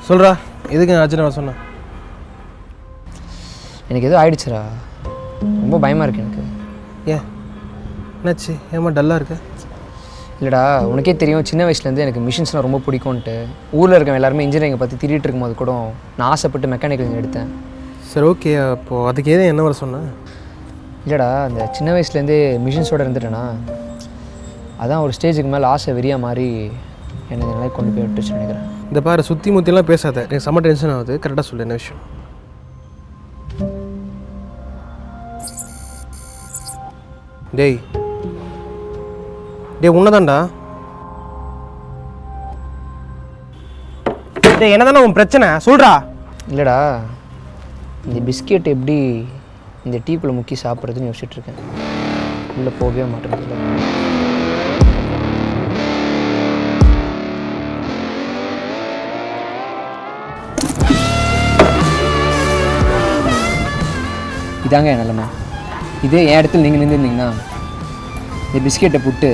சொல்கிறா, எதுக்கு ஆச்சுன்னு நான் சொன்னேன்? எனக்கு எதுவும் ஆயிடுச்சுரா, ரொம்ப பயமாக இருக்குது எனக்கு. ஏன் என்னாச்சு? ஏமா டல்லாக இருக்க? இல்லைடா, உனக்கே தெரியும் சின்ன வயசுலேருந்து எனக்கு மிஷின்ஸ்லாம் ரொம்ப பிடிக்கும்ன்ட்டு. ஊரில் இருக்கவங்க எல்லாருமே இன்ஜினியரிங்கை பற்றி திரிட்டு இருக்கும்போது கூட நான் ஆசைப்பட்டு மெக்கானிக்கல் எடுத்தேன். சரி, ஓகே. அப்போது அதுக்கு எதுவும் என்ன வர சொன்னேன்? இல்லைடா, அந்த சின்ன வயசுலேருந்தே மிஷின்ஸோடு இருந்துட்டேன்னா அதான் ஒரு ஸ்டேஜுக்கு மேலே ஆசை வெறியா மாதிரி என்னை இந்த நிலைக்கு கொண்டு போய் விட்டுச்சு நினைக்கிறேன். இந்த பாரு, சுற்றி முற்றிலாம் பேசாத. எனக்கு செம்ம டென்ஷன் ஆகுது. கரெக்டாக சொல்லு என்ன விஷயம். டேய் டேய் உன்னதான்டா. டேய் என்னதானே உன் பிரச்சனை சொல்கிறா. இல்லைடா, இந்த பிஸ்கெட் எப்படி இந்த டீக்குள்ளே முக்கி சாப்பிட்றதுன்னு யோசிச்சுட்ருக்கேன். உள்ளே போகவே மாட்டேங்குது. இதாங்க என் நிலமை. இதே என் இடத்துல நீங்கள் நின்றுருந்தீங்கன்னா இந்த பிஸ்கெட்டை புட்டு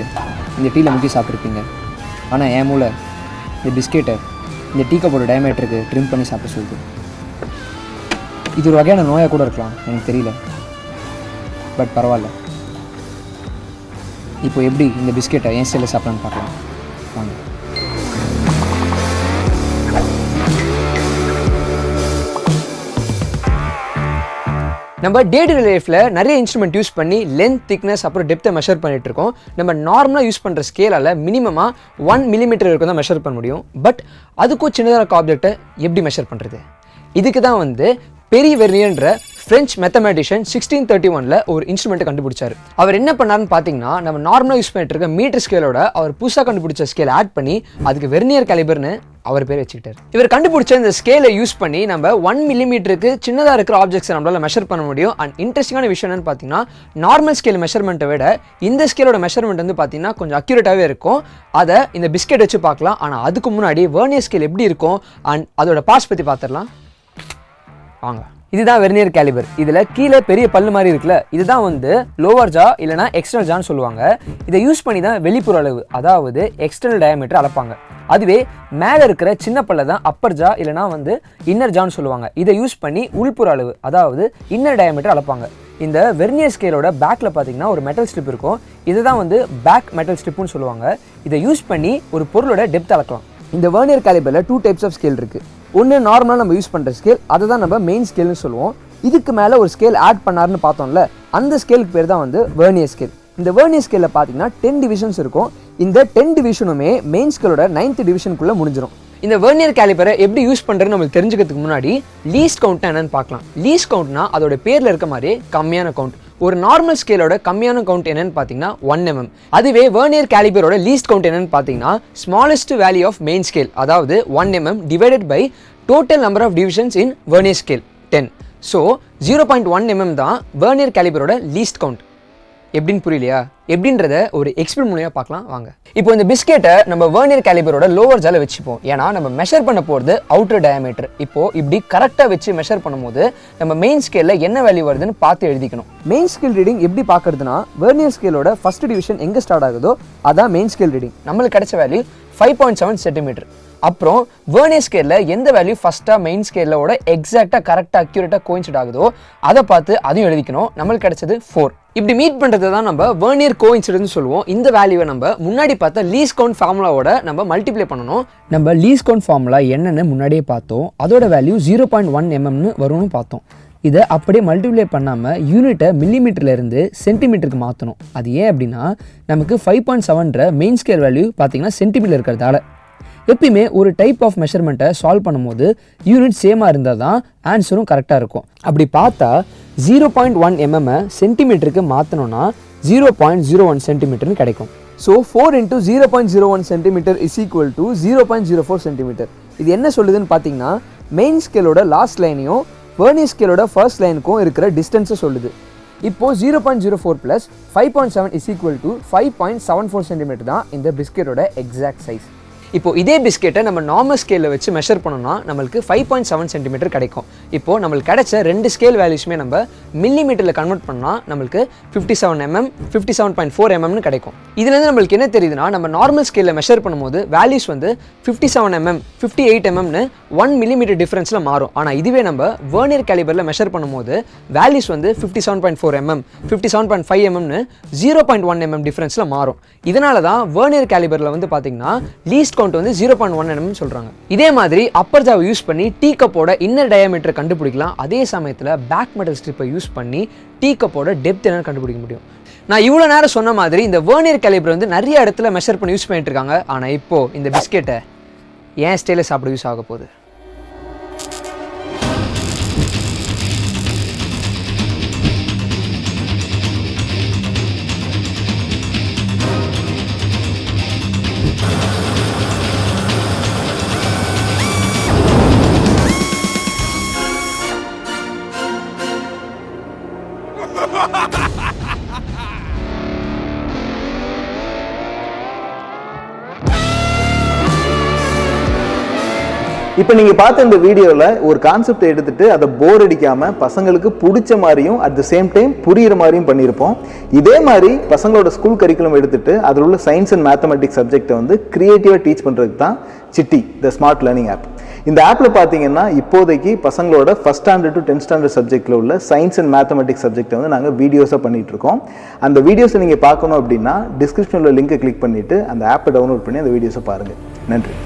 இந்த டீயில் முக்கி சாப்பிட்ருப்பீங்க. ஆனால் என் மூளை இந்த பிஸ்கெட்டை இந்த டீ கப்போட டயமீட்டருக்கு ட்ரிம் பண்ணி சாப்பிட சொல்லுது. இது ஒரு வகையான நோயாக கூட இருக்கலாம், எனக்கு தெரியல. பட் பரவாயில்ல. இப்போ எப்படி இந்த பிஸ்கெட்டை என் ஸ்டைலில் சாப்பிட்லான்னு பார்க்கலாம் வாங்க. நம்ம டே டு டே லைஃப்பில் நிறைய இன்ஸ்ட்ருமெண்ட் யூஸ் பண்ணி லென்த், திக்னஸ், அப்புறம் டெப்த்தை மெஷர் பண்ணிட்டு இருக்கோம். நம்ம நார்மலாக யூஸ் பண்ணுற ஸ்கேலால் மினிமமாக 1 மில்லிமீட்டர் வரைக்கும் தான் மெஷர் பண்ண முடியும். பட் அதுக்கும் சின்னதாக இருக்க ஆப்ஜெக்டை எப்படி மெஷர் பண்ணுறது? இதுக்கு தான் பெரிய வெர்னியர்ன்ற ஃப்ரெஞ்ச் மேத்தமேட்டிஷியன் 1631 ஒரு இன்ஸ்ட்ருமெண்ட்டை கண்டுபிடிச்சார். அவர் என்ன பண்ணாருன்னு பார்த்தீங்கன்னா, நம்ம நார்மலாக யூஸ் பண்ணிட்டு இருக்க மீட்டர் ஸ்கேலோட அவர் புதுசாக கண்டுபிடிச்ச ஸ்கேல் ஆட் பண்ணி அதுக்கு வெர்னியர் கேலிபர்னு அவர் பேர் வச்சுக்கிட்டார். இவர் கண்டுபிடிச்ச இந்த ஸ்கேலை யூஸ் பண்ணி நம்ம 1 மில்லிமீட்டருக்கு சின்னதாக இருக்கிற ஆப்ஜெக்ட்ஸை நம்மளால் மெஷர் பண்ண முடியும். அண்ட் இன்ட்ரெஸ்டிங்கான விஷயம் என்னன்னு பார்த்தீங்கன்னா, நார்மல் ஸ்கேல் மெஷர்மெண்ட்டை விட இந்த ஸ்கேலோட மெஷர்மெண்ட் பார்த்தீங்கன்னா கொஞ்சம் அக்யூரேட்டாகவே இருக்கும். அதை இந்த பிஸ்கெட் வச்சு பார்க்கலாம். ஆனால் அதுக்கு முன்னாடி வெர்னியர் ஸ்கேல் எப்படி இருக்கும் அண்ட் அதோட பார்ட்ஸ் பற்றி பார்த்துடலாம் வாங்க. இதுதான் வெர்னியர் கேலிபர். இதில் கீழே பெரிய பல்லு மாதிரி இருக்குல்ல, இதுதான் லோவர் ஜா இல்லைனா எக்ஸ்டர்னல் ஜான்னு சொல்லுவாங்க. இதை யூஸ் பண்ணி தான் வெளிப்புற அளவு, அதாவது எக்ஸ்டர்னல் டயமீட்டர் அளப்பாங்க. அதுவே மேலே இருக்கிற சின்ன பல்ல தான் அப்பர் ஜா இல்லைனா இன்னர் ஜான்னு சொல்லுவாங்க. இதை யூஸ் பண்ணி உள்புற அளவு, அதாவது இன்னர் டயமீட்டர் அளப்பாங்க. இந்த வெர்னியர் ஸ்கேலோட பேக்கில் பார்த்தீங்கன்னா ஒரு மெட்டல் ஸ்ட்ரிப் இருக்கும். இதை தான் பேக் மெட்டல் ஸ்ட்ரிப்புன்னு சொல்லுவாங்க. இதை யூஸ் பண்ணி ஒரு பொருளோட டெப்த் அளக்கலாம். இந்த வெர்னியர் கேலிபரில் 2 டைப்ஸ் ஆஃப் ஸ்கேல் இருக்குது. ஒன்று நார்மலாக நம்ம யூஸ் பண்ணுற ஸ்கேல், அதை தான் நம்ம மெயின் ஸ்கேல்னு சொல்லுவோம். இதுக்கு மேலே ஒரு ஸ்கேல் ஆட் பண்ணாருன்னு பார்த்தோம்ல, அந்த ஸ்கேலுக்கு பேர் தான் வெர்னியர் ஸ்கேல். இந்த வெர்னியர் ஸ்கேலில் பார்த்தீங்கன்னா 10 டிவிஷன்ஸ் இருக்கும். இந்த 10 டிவிஷனுமே மெயின் ஸ்கேலோட 9th டிவிஷனுக்குள்ளே முடிஞ்சிடும். இந்த வெர்னியர் கேலிபரை எப்படி யூஸ் பண்ணுறதுன்னு நம்மளுக்கு தெரிஞ்சுக்கிறதுக்கு முன்னாடி லீஸ்ட் கவுண்ட்னா என்னன்னு பார்க்கலாம். லீஸ்ட் கவுண்ட்னா அதோட பேரில் இருக்க மாதிரி கம்மியான கவுண்ட். ஒரு நார்மல் ஸ்கேலோட கம்மியான கவுண்ட் என்னன்னு பார்த்தீங்கன்னா 1 mm. அதுவே வெர்னியர் கேலிபரோட லீஸ்ட் கவுண்ட் என்னன்னு பார்த்தீங்கன்னா smallest value of main scale, அதாவது 1 mm divided by total number of divisions in vernier scale 10. So 0.1 mm தான் வெர்னியர் கேலிபரோட லீஸ்ட் கவுண்ட். எப்படின்னு புரியலையா? எப்படின்றத ஒரு எக்ஸ்பிளைன் மூலமாக பார்க்கலாம் வாங்க. இப்போ இந்த பிஸ்கெட்டை நம்ம வெர்னியர் கேலிபரோட லோவர் ஜால வச்சுப்போம். ஏன்னா நம்ம மெஷர் பண்ண போகிறது அவுட்டர் டயமீட்டர். இப்போ இப்படி கரெக்டாக வச்சு மெஷர் பண்ணும்போது நம்ம மெயின் ஸ்கேலில் என்ன வேல்யூ வருதுன்னு பார்த்து எழுதிக்கணும். மெயின் ஸ்கேல் ரீடிங் எப்படி பார்க்கறதுனா, வெர்னியர் ஸ்கேலோட ஃபர்ஸ்ட் டிவிஷன் எங்கே ஸ்டார்ட் ஆகுதோ அதான் மெயின் ஸ்கேல் ரீடிங். நம்மளுக்கு கிடைச்ச வேல்யூ 5.7 சென்டிமீட்டர். அப்புறம் வெர்னியர் ஸ்கேலில் எந்த வேல்யூ ஃபஸ்ட்டாக மெயின் ஸ்கேலோட எக்ஸாக்டாக கரெக்டாக அக்யூரேட்டாக கோயின்சிட் ஆகுதோ அதை பார்த்து அதையும் எழுதிக்கணும். நம்மளுக்கு கிடைச்சது 4. இப்படி மீட் பண்ணுறது தான் நம்ம வெர்னியர் கோயின்சிடன்ஸ் சொல்லுவோம். இந்த வேல்யூவை நம்ம முன்னாடி பார்த்த லீஸ்ட் கவுண்ட் ஃபார்முலாவோட நம்ம மல்டிப்ளை பண்ணணும். நம்ம லீஸ்ட் கவுண்ட் ஃபார்முலா என்னென்னு முன்னாடியே பார்த்தோம். அதோட வேல்யூ 0.1 mm வரும்னு பார்த்தோம். இதை அப்படியே மல்டிப்ளை பண்ணாமல் யூனிட்டை மில்லிமீட்டர்லேருந்து சென்டிமீட்டருக்கு மாற்றணும். அது ஏன் அப்படின்னா, நமக்கு 5.7ன்ற மெயின் ஸ்கேல் வேல்யூ பார்த்தீங்கன்னா சென்டிமீட்டர் இருக்கிறதால. எப்பயுமே ஒரு டைப் ஆஃப் மெஷர்மெண்ட்டை சால்வ் பண்ணும்போது யூனிட் சேமாக இருந்தால் தான் ஆன்சரும் கரெக்டாக இருக்கும். அப்படி பார்த்தா 0.1 mm சென்டிமீட்டருக்கு மாற்றணும்னா 0.01 சென்டிமீட்டர்னு கிடைக்கும். So 4 × 0.01 centimetre is equal to 0.04 centimetre. இது என்ன சொல்லுதுன்னு பார்த்தீங்கன்னா, மெயின் ஸ்கேலோட லாஸ்ட் லைனையும் வெர்னியர் ஸ்கேலோட ஃபர்ஸ்ட் லைனுக்கும் இருக்கிற டிஸ்டன்ஸை சொல்லுது. இப்போது 0.04 + 5.7 இஸ் ஈக்குவல் டு 5.74 சென்டிமீட்டர் தான் இந்த பிஸ்கெட்டோட எக்ஸாக்ட் சைஸ். இப்போ இதே பிஸ்கெட்டை நம்ம நார்மல் ஸ்கேலில் வச்சு மெஷர் பண்ணோம்னா நம்மளுக்கு 5.7 சென்டிமீட்டர் கிடைக்கும். இப்போது நம்மளுக்கு கிடைச்ச 2 ஸ்கேல் வேல்யூஸுமே நம்ம மில்லிமீட்டரில் கன்வெர்ட் பண்ணால் நம்மளுக்கு 57 mm 57.4 mmனு கிடைக்கும். இதுலேருந்து நம்மளுக்கு என்ன தெரியுதுன்னா, நம்ம நார்மல் ஸ்கேலில் மெஷர் பண்ணும்போது வேல்யூஸ் வந்து 57 mm 58 mmனு 1 மில்லிமீட்டர் டிஃப்ரென்ஸில் மாறும். ஆனால் இதுவே நம்ம வெர்னியர் கேலிபரில் மெஷர் பண்ணும்போது வேல்யூஸ் வந்து 57.4 mm 57.5 mmனு 0.1 mm டிஃப்ரென்ஸில் மாறும். இதனால தான் வெர்னியர் கேலிபரில் வந்து பார்த்தீங்கன்னா லீஸ்ட் கவுண்ட் வந்து 0.1 mm சொல்கிறாங்க. இதே மாதிரி அப்பர் ஜாவை யூஸ் பண்ணி டீ கப்போட இன்னர் டயாமீட்டரை கண்டுபிடிக்கலாம். அதே சமயத்தில் பேக் மெட்டல் ஸ்ட்ரிப்பை யூஸ் பண்ணி டீ கப்போட டெப்த் என்னன்னு கண்டுபிடிக்க முடியும். நான் இவ்வளோ நேரம் சொன்ன மாதிரி இந்த வெர்னியர் கேலிபர் வந்து நிறைய இடத்துல மெஷர் பண்ணி யூஸ் பண்ணிட்டு இருக்காங்க. ஆனால் இப்போது இந்த பிஸ்கெட்டை ஏன் ஸ்டைலில் சாப்பிட யூஸ் ஆக போகுது. இப்போ நீங்க பார்த்த இந்த வீடியோல ஒரு கான்செப்ட் எடுத்துட்டு அதை போர் அடிக்காம பசங்களுக்கு பிடிச்ச மாதிரியும் அட் த சேம் டைம் புரியுற மாதிரியும் பண்ணியிருப்போம். இதே மாதிரி பசங்களோட ஸ்கூல் கரிக்குலம் எடுத்துட்டு அதில் உள்ள சயின்ஸ் அண்ட் மேத்தமெட்டிக்ஸ் சப்ஜெக்டை வந்து கிரியேட்டிவாக டீச் பண்ணுறதுக்கு தான் city the smart learning app. இந்த ஆப்பில் பார்த்தீங்கன்னா இப்போதைக்கு பசங்களோட first standard to 10th standard சப்ஜெக்டில் உள்ள சயின்ஸ் அண்ட் மேத்தமெட்டிக்ஸ் சப்ஜெக்டை வந்து நாங்கள் வீடியோஸாக பண்ணிட்டு இருக்கோம். அந்த வீடியோஸை நீங்கள் பார்க்கணும் அப்படின்னா டிஸ்கிரிப்ஷனில் லிங்கை கிளிக் பண்ணிவிட்டு அந்த ஆப்பை டவுன்லோட் பண்ணி அந்த வீடியோஸை பாருங்கள். நன்றி.